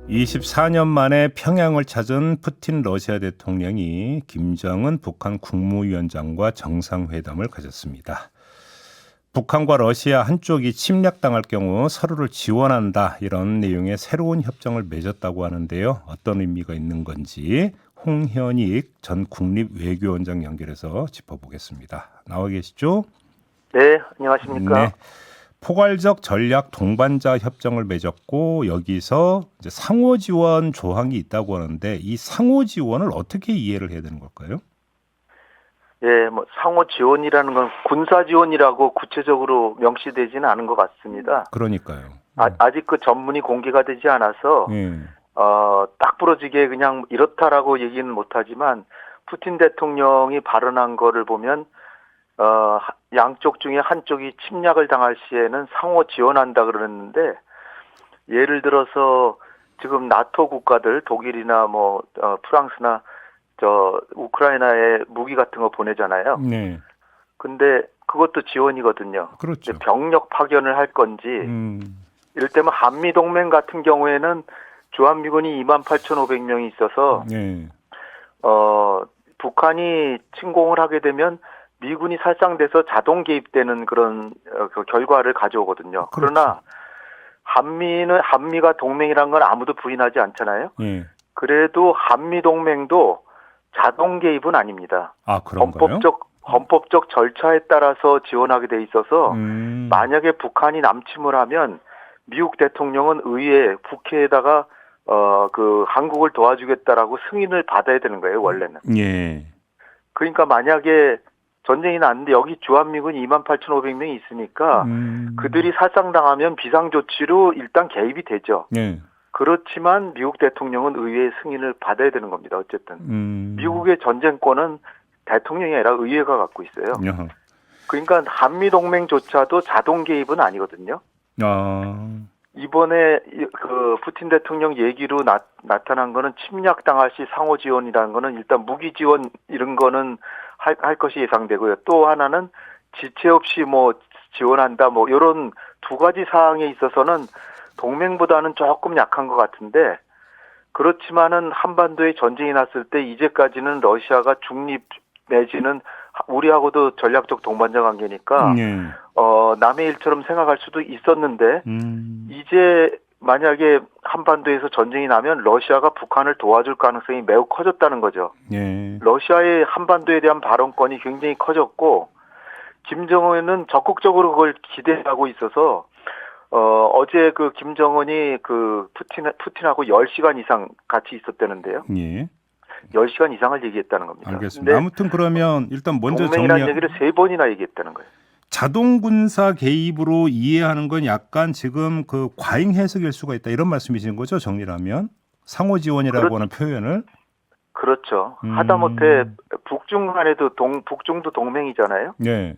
24년 만에 평양을 찾은 푸틴 러시아 대통령이 김정은 북한 국무위원장과 정상회담을 가졌습니다. 북한과 러시아 한쪽이 침략당할 경우 서로를 지원한다, 이런 내용의 새로운 협정을 맺었다고 하는데요. 어떤 의미가 있는 건지 홍현익 전 국립외교원장 연결해서 짚어보겠습니다. 나와 계시죠? 네, 안녕하십니까? 네. 포괄적 전략 동반자 협정을 맺었고 여기서 이제 상호 지원 조항이 있다고 하는데 이 상호 지원을 어떻게 이해를 해야 되는 걸까요? 예, 뭐 상호 지원이라는 건 군사 지원이라고 구체적으로 명시되지는 않은 것 같습니다. 그러니까요. 아직 그 전문이 공개가 되지 않아서 예. 딱 부러지게 그냥 이렇다라고 얘기는 못하지만 푸틴 대통령이 발언한 거를 보면 양쪽 중에 한쪽이 침략을 당할 시에는 상호 지원한다 그러는데, 예를 들어서 지금 나토 국가들 독일이나 프랑스나 우크라이나에 무기 같은 거 보내잖아요. 네. 근데 그것도 지원이거든요. 그렇죠. 병력 파견을 할 건지, 이를테면 한미 동맹 같은 경우에는 주한미군이 28,500명이 있어서 네. 북한이 침공을 하게 되면 미군이 살상돼서 자동 개입되는 그런 그 결과를 가져오거든요. 그렇죠. 그러나 한미가 동맹이란 건 아무도 부인하지 않잖아요. 예. 그래도 한미 동맹도 자동 개입은 아닙니다. 아, 그런가요? 헌법적 절차에 따라서 지원하게 돼 있어서 만약에 북한이 남침을 하면 미국 대통령은 국회에다가 그 한국을 도와주겠다라고 승인을 받아야 되는 거예요, 원래는. 예. 그러니까 만약에 전쟁이 났는데 여기 주한미군 28,500명이 있으니까 그들이 살상당하면 비상조치로 일단 개입이 되죠. 예. 그렇지만 미국 대통령은 의회의 승인을 받아야 되는 겁니다. 어쨌든 미국의 전쟁권은 대통령이 아니라 의회가 갖고 있어요. 그러니까 한미동맹조차도 자동 개입은 아니거든요. 이번에 그 푸틴 대통령 얘기로 나타난 거는 침략당할 시 상호 지원이라는 거는 일단 무기 지원 이런 거는 할 것이 예상되고요. 또 하나는 지체 없이 지원한다 이런 두 가지 사항에 있어서는 동맹보다는 조금 약한 것 같은데, 그렇지만은 한반도에 전쟁이 났을 때 이제까지는 러시아가 중립 내지는 우리하고도 전략적 동반자 관계니까 남의 일처럼 생각할 수도 있었는데 이제 만약에 한반도에서 전쟁이 나면 러시아가 북한을 도와줄 가능성이 매우 커졌다는 거죠. 러시아의 한반도에 대한 발언권이 굉장히 커졌고 김정은은 적극적으로 그걸 기대하고 있어서 어제 그 김정은이 그 푸틴하고 10시간 이상 같이 있었다는데요. 10시간 이상을 얘기했다는 겁니다. 알겠습니다. 아무튼 그러면 일단 먼저 동맹이라는 얘기를 3번이나 얘기했다는 거예요. 자동 군사 개입으로 이해하는 건 약간 지금 그 과잉 해석일 수가 있다, 이런 말씀이신 거죠? 정리하면 상호 지원이라고 하는 표현을. 그렇죠. 하다못해 북중 간에도 북중도 동맹이잖아요. 네.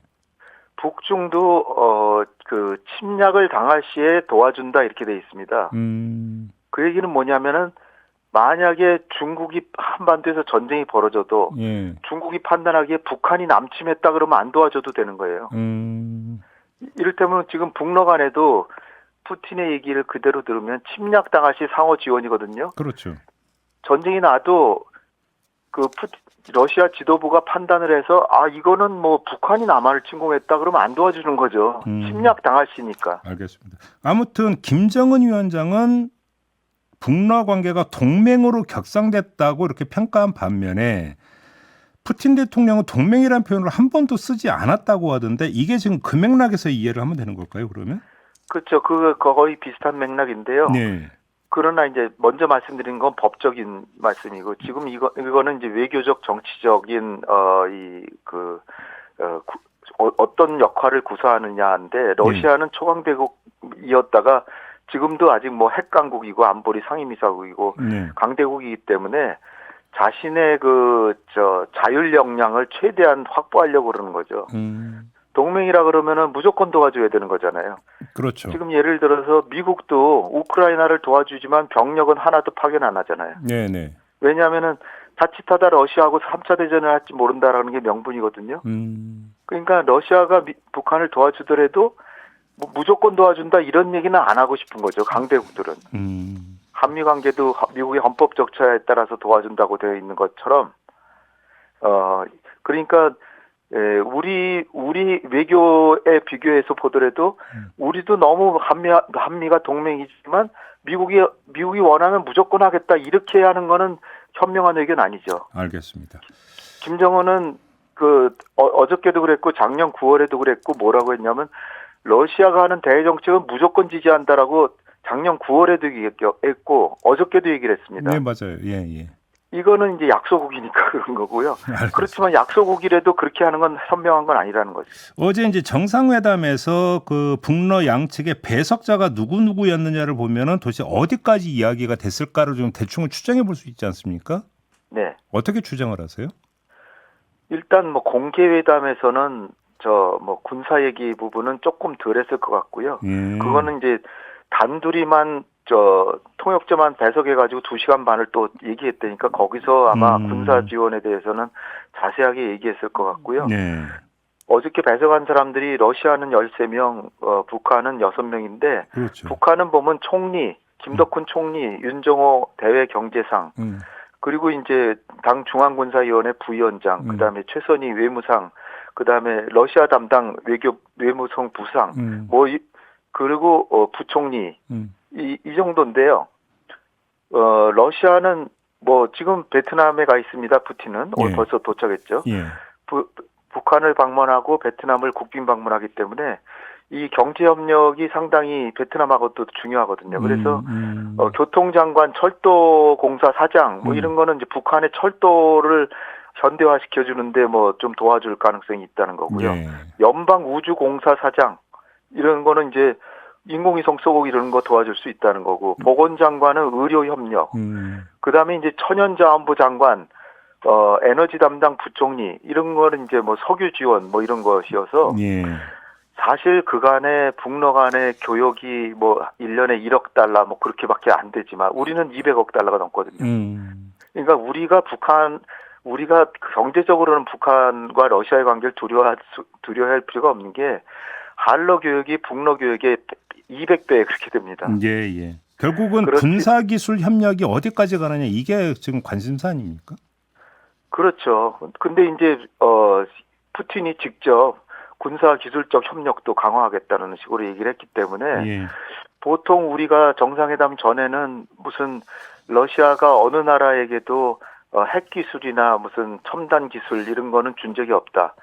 북중도 그 침략을 당할 시에 도와준다 이렇게 돼 있습니다. 그 얘기는 뭐냐면은 만약에 중국이 한반도에서 전쟁이 벌어져도 중국이 판단하기에 북한이 남침했다 그러면 안 도와줘도 되는 거예요. 이를테면 지금 북러 간에도 푸틴의 얘기를 그대로 들으면 침략당할 시 상호 지원이거든요. 그렇죠. 전쟁이 나도 러시아 지도부가 판단을 해서 이거는 북한이 남한을 침공했다 그러면 안 도와주는 거죠. 침략당할 시니까. 알겠습니다. 아무튼 김정은 위원장은 북러 관계가 동맹으로 격상됐다고 이렇게 평가한 반면에 푸틴 대통령은 동맹이라는 표현을 한 번도 쓰지 않았다고 하던데, 이게 지금 그 맥락에서 이해를 하면 되는 걸까요, 그러면? 그렇죠. 거의 비슷한 맥락인데요. 네. 그러나 이제 먼저 말씀드린 건 법적인 말씀이고, 지금 이거는 이제 외교적 정치적인 어떤 역할을 구사하느냐인데, 러시아는 초강대국이었다가 지금도 아직 핵강국이고 안보리 상임이사국이고 강대국이기 때문에 자신의 자율 역량을 최대한 확보하려고 그러는 거죠. 동맹이라 그러면은 무조건 도와줘야 되는 거잖아요. 그렇죠. 지금 예를 들어서 미국도 우크라이나를 도와주지만 병력은 하나도 파견 안 하잖아요. 네네. 왜냐하면은 자칫하다 러시아하고 3차 대전을 할지 모른다라는 게 명분이거든요. 그러니까 러시아가 북한을 도와주더라도 무조건 도와준다 이런 얘기는 안 하고 싶은 거죠. 강대국들은. 한미 관계도 미국의 헌법 절차에 따라서 도와준다고 되어 있는 것처럼 그러니까 우리 외교에 비교해서 보더라도 우리도 너무 한미가 동맹이지만 미국이 원하면 무조건 하겠다 이렇게 하는 거는 현명한 의견 아니죠. 알겠습니다. 김정은은 어저께도 그랬고 작년 9월에도 그랬고 뭐라고 했냐면 러시아가 하는 대외 정책은 무조건 지지한다라고 작년 9월에도 얘기했고 어저께도 얘기를 했습니다. 네, 맞아요. 예. 이거는 이제 약소국이니까 그런 거고요. 알겠습니다. 그렇지만 약소국이라도 그렇게 하는 건 현명한 건 아니라는 거죠. 어제 이제 정상회담에서 그 북러 양측의 배석자가 누구누구였느냐를 보면은 도대체 어디까지 이야기가 됐을까를 좀 대충 추정해 볼 수 있지 않습니까? 네. 어떻게 추정을 하세요? 일단 뭐 공개 회담에서는 군사 얘기 부분은 조금 덜 했을 것 같고요. 그거는 이제 단둘이만 통역자만 배석해가지고 2시간 반을 또 얘기했다니까 거기서 아마 군사 지원에 대해서는 자세하게 얘기했을 것 같고요. 네. 어저께 배석한 사람들이 러시아는 13명, 북한은 6명인데 그렇죠. 북한은 보면 총리, 김덕훈 총리, 윤정호 대외 경제상, 그리고 이제 당 중앙군사위원회 부위원장, 그다음에 최선희 외무상, 그다음에 러시아 담당 외무성 부상, 그리고 부총리 이 정도인데요. 러시아는 뭐 지금 베트남에 가 있습니다. 푸틴은 오늘 예. 벌써 도착했죠. 예. 북한을 방문하고 베트남을 국빈 방문하기 때문에 이 경제 협력이 상당히 베트남하고도 중요하거든요. 그래서 교통장관, 철도공사 사장 뭐 이런 거는 이제 북한의 철도를 현대화시켜 주는데 뭐 좀 도와줄 가능성이 있다는 거고요. 예. 연방우주공사 사장 이런 거는 이제 인공위성 쏘고 이런 거 도와줄 수 있다는 거고 보건장관은 의료협력, 그다음에 이제 천연자원부 장관, 에너지 담당 부총리 이런 거는 이제 뭐 석유 지원 뭐 이런 것이어서 예. 사실 그간의 북러 간의 교역이 뭐 1년에 1억 달러 뭐 그렇게밖에 안 되지만 우리는 200억 달러가 넘거든요. 그러니까 우리가 경제적으로는 북한과 러시아의 관계를 두려워할 필요가 없는 게 한러 교역이 북러 교역의 200배 그렇게 됩니다. 예. 결국은 그렇지. 군사기술 협력이 어디까지 가느냐 이게 지금 관심사 아닙니까? 그렇죠. 근데 이제 푸틴이 직접 군사 기술적 협력도 강화하겠다는 식으로 얘기를 했기 때문에 예. 보통 우리가 정상회담 전에는 무슨 러시아가 어느 나라에게도 핵 기술이나 무슨 첨단 기술 이런 거는 준 적이 없다.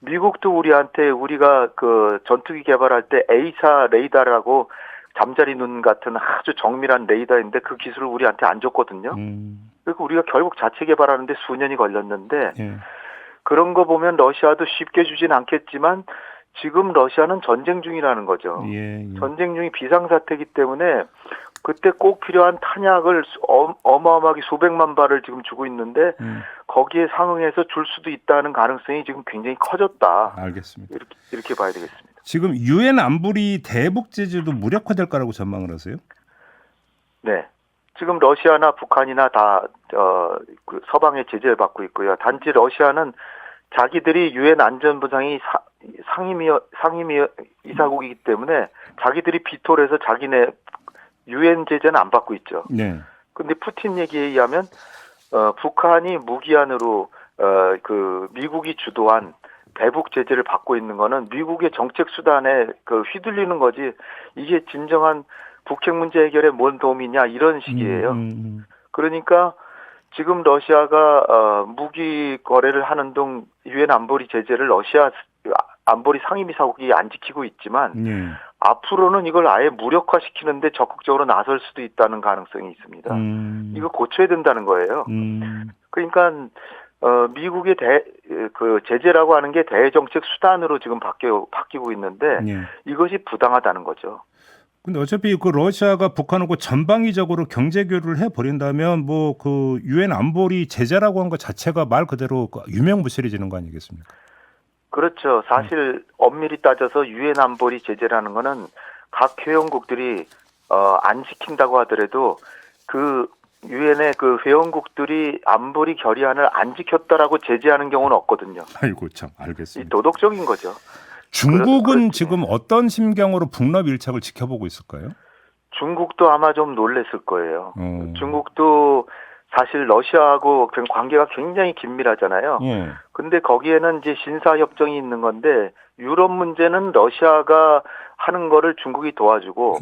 미국도 우리한테 우리가 그 전투기 개발할 때 A사 레이더라고 잠자리 눈 같은 아주 정밀한 레이더인데 그 기술을 우리한테 안 줬거든요. 그리고 우리가 결국 자체 개발하는데 수년이 걸렸는데 예. 그런 거 보면 러시아도 쉽게 주진 않겠지만 지금 러시아는 전쟁 중이라는 거죠. 예. 전쟁 중이 비상사태이기 때문에 그때 꼭 필요한 탄약을 어마어마하게 수백만 발을 지금 주고 있는데 거기에 상응해서 줄 수도 있다는 가능성이 지금 굉장히 커졌다. 알겠습니다. 이렇게 봐야 되겠습니다. 지금 유엔 안보리 대북 제재도 무력화될 거라고 전망을 하세요? 네. 지금 러시아나 북한이나 다 그 서방의 제재를 받고 있고요. 단지 러시아는 자기들이 유엔 안전보장이 상임위 이사국이기 때문에 자기들이 비토를 해서 자기네 유엔 제재는 안 받고 있죠. 네. 근데 푸틴 얘기에 의하면 북한이 무기한으로 그 미국이 주도한 대북 제재를 받고 있는 거는 미국의 정책 수단에 그 휘둘리는 거지 이게 진정한 북핵 문제 해결에 뭔 도움이냐 이런 식이에요. 그러니까 지금 러시아가 무기 거래를 하는 동 유엔 안보리 제재를 러시아 안보리 상임이사국이 안 지키고 있지만 앞으로는 이걸 아예 무력화시키는데 적극적으로 나설 수도 있다는 가능성이 있습니다. 이거 고쳐야 된다는 거예요. 그러니까 미국의 그 제재라고 하는 게 대정책 수단으로 지금 바뀌고 있는데 이것이 부당하다는 거죠. 근데 어차피 그 러시아가 북한하고 전방위적으로 경제 교류를 해 버린다면 뭐 그 유엔 안보리 제재라고 한 것 자체가 말 그대로 유명무실해지는 거 아니겠습니까? 그렇죠. 사실 엄밀히 따져서 유엔 안보리 제재라는 거는 각 회원국들이 안 지킨다고 하더라도 그 유엔의 그 회원국들이 안보리 결의안을 안 지켰다라고 제재하는 경우는 없거든요. 아이고 참 알겠습니다. 이 도덕적인 거죠. 중국은 지금 어떤 심경으로 북러 밀착을 지켜보고 있을까요? 중국도 아마 좀 놀랬을 거예요. 어. 중국도 사실 러시아하고 관계가 굉장히 긴밀하잖아요. 예. 근데 거기에는 이제 신사협정이 있는 건데 유럽 문제는 러시아가 하는 거를 중국이 도와주고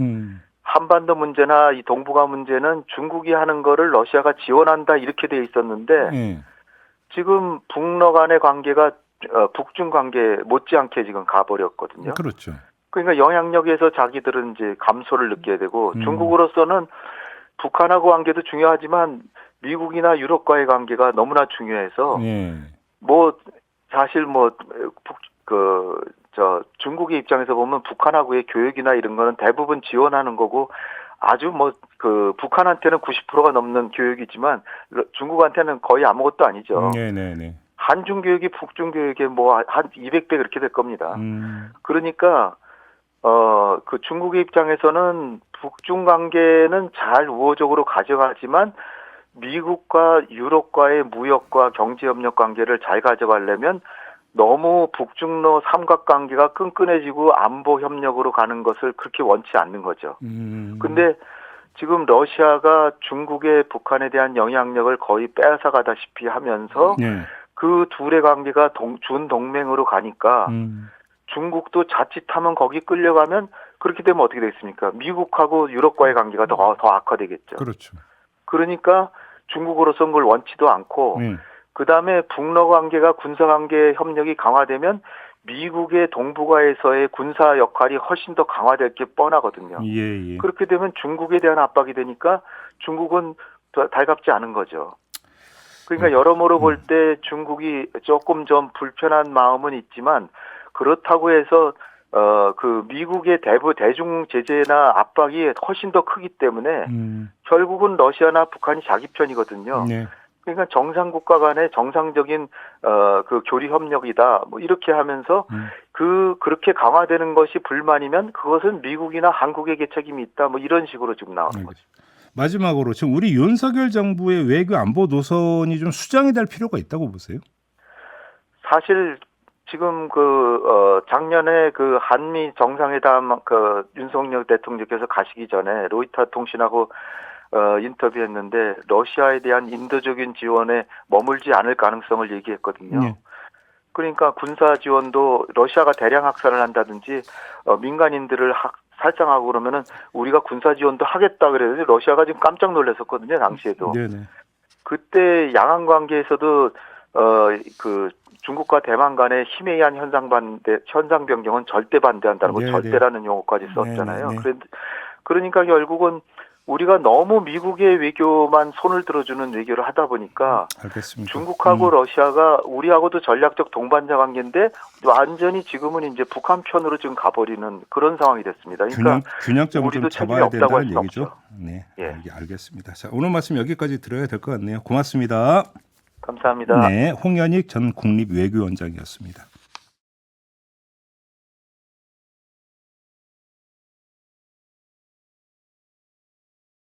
한반도 문제나 이 동북아 문제는 중국이 하는 거를 러시아가 지원한다 이렇게 돼 있었는데 예. 지금 북러 간의 관계가 북중 관계 못지않게 지금 가버렸거든요. 그렇죠. 그러니까 영향력에서 자기들은 이제 감소를 느껴야 되고 중국으로서는 북한하고 관계도 중요하지만 미국이나 유럽과의 관계가 너무나 중요해서 예. 뭐 사실 뭐 중국의 입장에서 보면 북한하고의 교역이나 이런 거는 대부분 지원하는 거고 아주 뭐 북한한테는 90%가 넘는 교역이지만 중국한테는 거의 아무것도 아니죠. 네네네. 한중 교역이 북중 교역에 뭐 한 200배 그렇게 될 겁니다. 그러니까 그 중국의 입장에서는 북중 관계는 잘 우호적으로 가져가지만 미국과 유럽과의 무역과 경제협력 관계를 잘 가져가려면 너무 북중러 삼각관계가 끈끈해지고 안보 협력으로 가는 것을 그렇게 원치 않는 거죠. 근데 지금 러시아가 중국의 북한에 대한 영향력을 거의 빼앗아가다시피 하면서 네. 그 둘의 관계가 준동맹으로 가니까 중국도 자칫하면 거기 끌려가면 그렇게 되면 어떻게 되겠습니까? 미국하고 유럽과의 관계가 더 악화되겠죠. 그렇죠. 그러니까 중국으로서는 그걸 원치도 않고 그다음에 북러 관계가 군사 관계 협력이 강화되면 미국의 동북아에서의 군사 역할이 훨씬 더 강화될 게 뻔하거든요. 예. 그렇게 되면 중국에 대한 압박이 되니까 중국은 달갑지 않은 거죠. 그러니까 여러모로 볼 때 중국이 조금 좀 불편한 마음은 있지만 그렇다고 해서 그 미국의 대중 제재나 압박이 훨씬 더 크기 때문에 결국은 러시아나 북한이 자기 편이거든요. 네. 그러니까 정상 국가 간의 정상적인 그 교류 협력이다. 뭐 이렇게 하면서 그렇게 강화되는 것이 불만이면 그것은 미국이나 한국에게 책임이 있다. 뭐 이런 식으로 지금 나오는 거죠. 마지막으로 지금 우리 윤석열 정부의 외교 안보 노선이 좀 수정이 될 필요가 있다고 보세요? 사실 지금 작년에 한미 정상회담 윤석열 대통령께서 가시기 전에 로이터 통신하고 인터뷰했는데 러시아에 대한 인도적인 지원에 머물지 않을 가능성을 얘기했거든요. 네. 그러니까 군사 지원도 러시아가 대량 학살을 한다든지 민간인들을 살상하고 그러면은 우리가 군사 지원도 하겠다 그래서 러시아가 지금 깜짝 놀랐었거든요. 당시에도. 네네. 그때 양안 관계에서도 중국과 대만 간의 힘에 의한 현상 변경은 절대 반대한다는 거, 절대라는 용어까지 썼잖아요. 그러니까 결국은 우리가 너무 미국의 외교만 손을 들어주는 외교를 하다 보니까 알겠습니다. 중국하고 러시아가 우리하고도 전략적 동반자 관계인데 완전히 지금은 이제 북한 편으로 지금 가버리는 그런 상황이 됐습니다. 그러니까 균형점을 좀 우리도 책임이 잡아야 없다고 할 된다는 수 얘기죠. 없죠. 네, 예. 알겠습니다. 자, 오늘 말씀 여기까지 들어야 될 것 같네요. 고맙습니다. 감사합니다. 네, 홍현익 전 국립외교원장이었습니다.